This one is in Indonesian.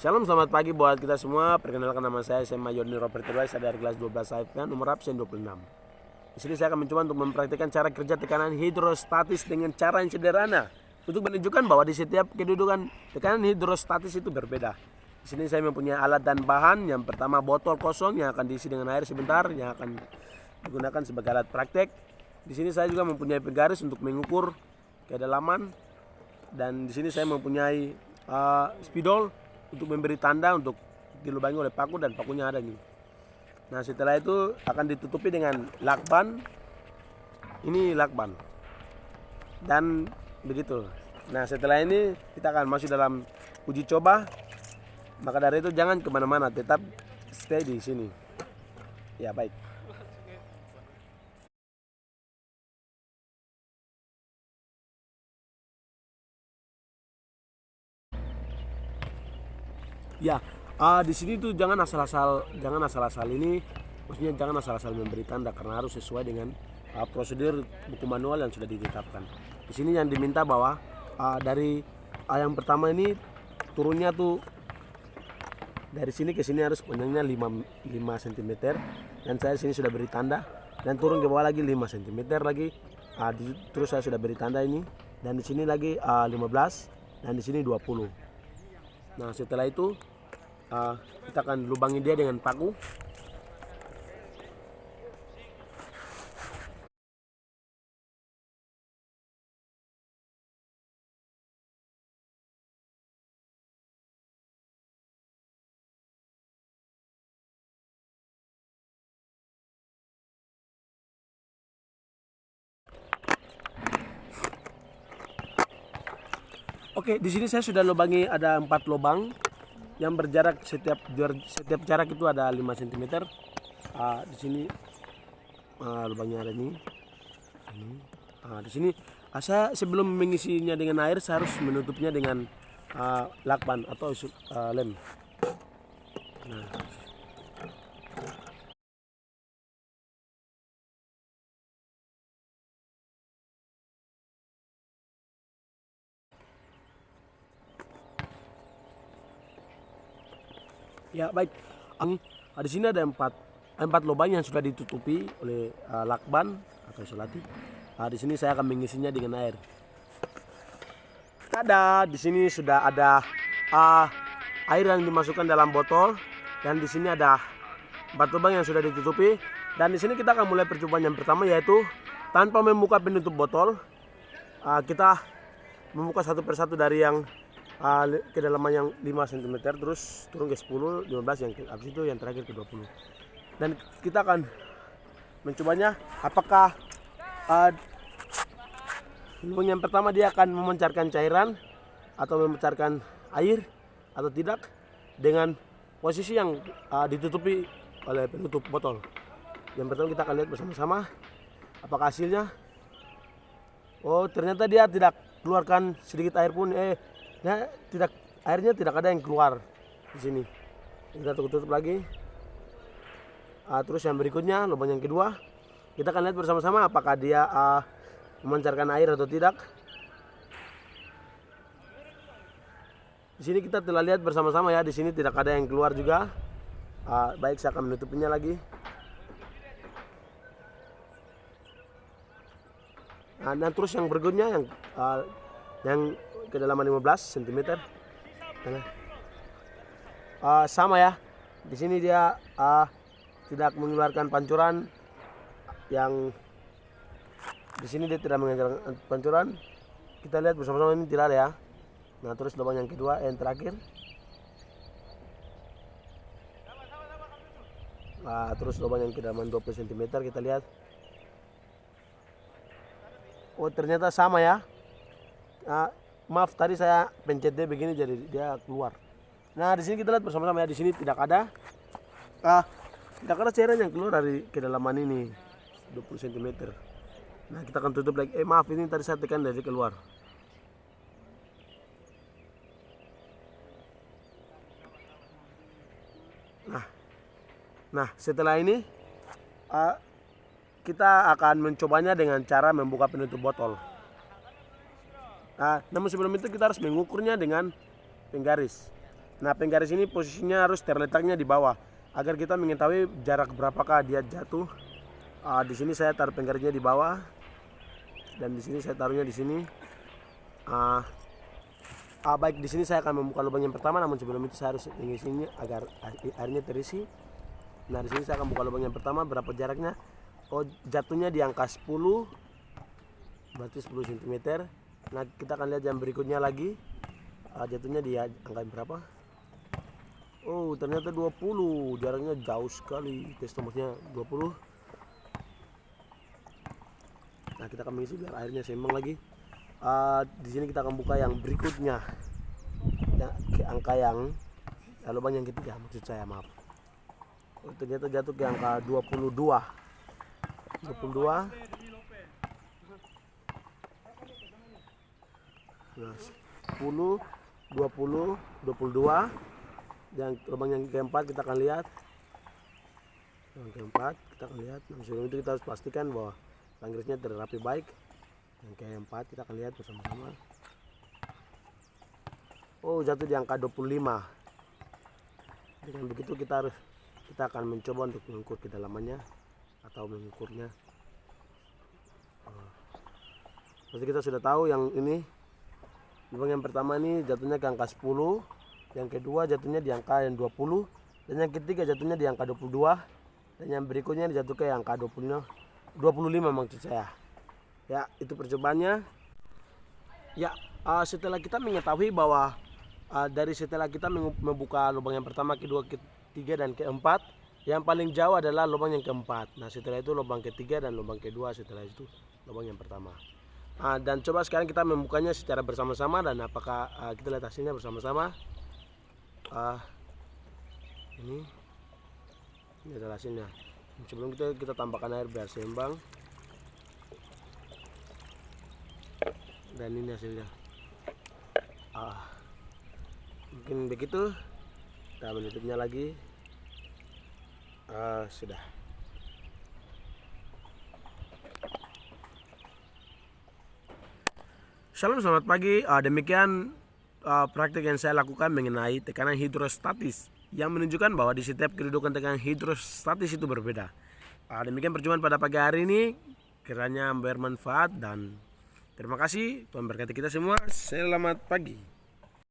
Shalom, selamat pagi buat kita semua. Perkenalkan nama saya Mayoni Robert Terway, saya dari kelas 12 AFK, nomor absen 26. Di sini saya akan mencoba untuk mempraktikkan cara kerja tekanan hidrostatis dengan cara yang sederhana untuk menunjukkan bahwa di setiap kedudukan tekanan hidrostatis itu berbeda. Di sini saya mempunyai alat dan bahan. Yang pertama botol kosong yang akan diisi dengan air sebentar, yang akan digunakan sebagai alat praktek. Di sini saya juga mempunyai penggaris untuk mengukur kedalaman, dan di sini saya mempunyai spidol untuk memberi tanda untuk dilubangi oleh paku, dan pakunya ada nih. Nah, setelah itu akan ditutupi dengan lakban. Ini lakban. Dan begitu. Nah, setelah ini kita akan masuk dalam uji coba. Maka dari itu jangan kemana-mana, tetap stay di sini. Ya, baik. Ya, di sini tuh jangan asal-asal ini, maksudnya jangan asal-asal memberi tanda, karena harus sesuai dengan prosedur buku manual yang sudah ditetapkan. Di sini yang diminta bahwa dari yang pertama ini turunnya tuh dari sini ke sini harus panjangnya 5 cm, dan saya sini sudah beri tanda, dan turun ke bawah lagi 5 cm lagi. Terus saya sudah beri tanda ini, dan di sini lagi 15, dan di sini 20. Nah, setelah itu kita akan lubangi dia dengan paku. Oke, di sini saya sudah lubangi ada 4 lubang yang berjarak setiap jarak itu ada 5 cm. Di sini lubangnya ada ini. Di sini saya sebelum mengisinya dengan air, saya harus menutupnya dengan lakban atau lem. Nah, ya baik. Di sini ada 4 lubang yang sudah ditutupi oleh lakban atau isolatif. Di sini saya akan mengisinya dengan air. Di sini sudah ada air yang dimasukkan dalam botol, dan di sini ada 4 lubang yang sudah ditutupi. Dan di sini kita akan mulai percobaan yang pertama, yaitu tanpa membuka penutup botol. Kita membuka satu persatu dari yang kedalaman yang 5 cm, terus turun ke 10, 15, yang habis itu yang terakhir ke 20. Dan kita akan mencobanya apakah lubang yang pertama dia akan memancarkan cairan atau memancarkan air atau tidak, dengan posisi yang ditutupi oleh penutup botol. Yang pertama kita akan lihat bersama-sama apakah hasilnya. Oh, ternyata dia tidak keluarkan sedikit air pun. Airnya tidak ada yang keluar di sini. Kita tutup lagi. Terus yang berikutnya, lubang yang kedua, kita akan lihat bersama-sama apakah dia memancarkan air atau tidak. Di sini kita telah lihat bersama-sama ya, di sini tidak ada yang keluar juga. Baik, saya akan menutupinya lagi. Dan terus yang berikutnya yang kedalaman 15 cm. Sama ya. Di sini dia tidak mengeluarkan pancuran. Yang di sini dia tidak mengeluarkan pancuran. Kita lihat bersama-sama, ini tidak ada ya. Nah, terus lubang yang kedua, yang terakhir. Terus lubang yang kedalaman 20 cm kita lihat. Oh, ternyata sama ya. Maaf, tadi saya pencet dia begini jadi dia keluar. Nah, di sini kita lihat bersama-sama ya, di sini tidak ada cairan yang keluar dari kedalaman ini 20 cm. Nah, kita akan tutup lagi. Maaf, ini tadi saya tekan dari keluar. Nah, setelah ini kita akan mencobanya dengan cara membuka penutup botol. Namun sebelum itu kita harus mengukurnya dengan penggaris. Nah, penggaris ini posisinya harus terletaknya di bawah agar kita mengetahui jarak berapakah dia jatuh. Di sini saya taruh penggarisnya di bawah dan di sini saya taruhnya di sini. Baik, di sini saya akan membuka lubang yang pertama, namun sebelum itu saya harus mengisinya agar airnya terisi. Nah, di sini saya akan buka lubang yang pertama. Berapa jaraknya? Jatuhnya di angka 10, berarti 10 cm. Nah, kita akan lihat yang berikutnya lagi. Jatuhnya di angka berapa? Ternyata 20. Jaraknya jauh sekali. Tes tombaknya 20. Nah, kita akan mengisi biar airnya seimbang lagi. Di sini kita akan buka yang berikutnya, ya, ke angka yang lubang yang ketiga, maksud saya, maaf. Ternyata jatuh ke angka 22. Nah, 10, 20, 22. Dan lubang yang keempat kita akan lihat. Yang keempat kita akan lihat. Nah, sebelum itu kita harus pastikan bahwa penggarisnya terrapi baik. Yang keempat kita akan lihat bersama-sama. Jatuh di angka 25. Dengan begitu kita akan mencoba untuk mengukur kedalamannya atau mengukurnya. Berarti kita sudah tahu yang ini lubang yang pertama ini jatuhnya ke angka 10, yang kedua jatuhnya di angka yang 20, dan yang ketiga jatuhnya di angka 22, dan yang berikutnya jatuh ke angka 25 maksud saya. Ya, itu percobaannya. Ya, setelah kita mengetahui bahwa setelah kita membuka lubang yang pertama, kedua, ketiga, dan keempat, yang paling jauh adalah lubang yang keempat. Nah, setelah itu lubang ketiga dan lubang kedua, setelah itu lubang yang pertama. Dan coba sekarang kita membukanya secara bersama-sama, dan apakah kita lihat hasilnya bersama-sama. Ini adalah hasilnya. Sebelum kita tambahkan air biar seimbang. Dan ini hasilnya. Mungkin begitu. Kita menutupnya lagi. Sudah. Shalom, selamat pagi. Demikian praktik yang saya lakukan mengenai tekanan hidrostatis yang menunjukkan bahwa di setiap kedudukan tekanan hidrostatis itu berbeda. Demikian perjumpaan pada pagi hari ini. Kiranya bermanfaat dan terima kasih. Tuhan berkati kita semua. Selamat pagi.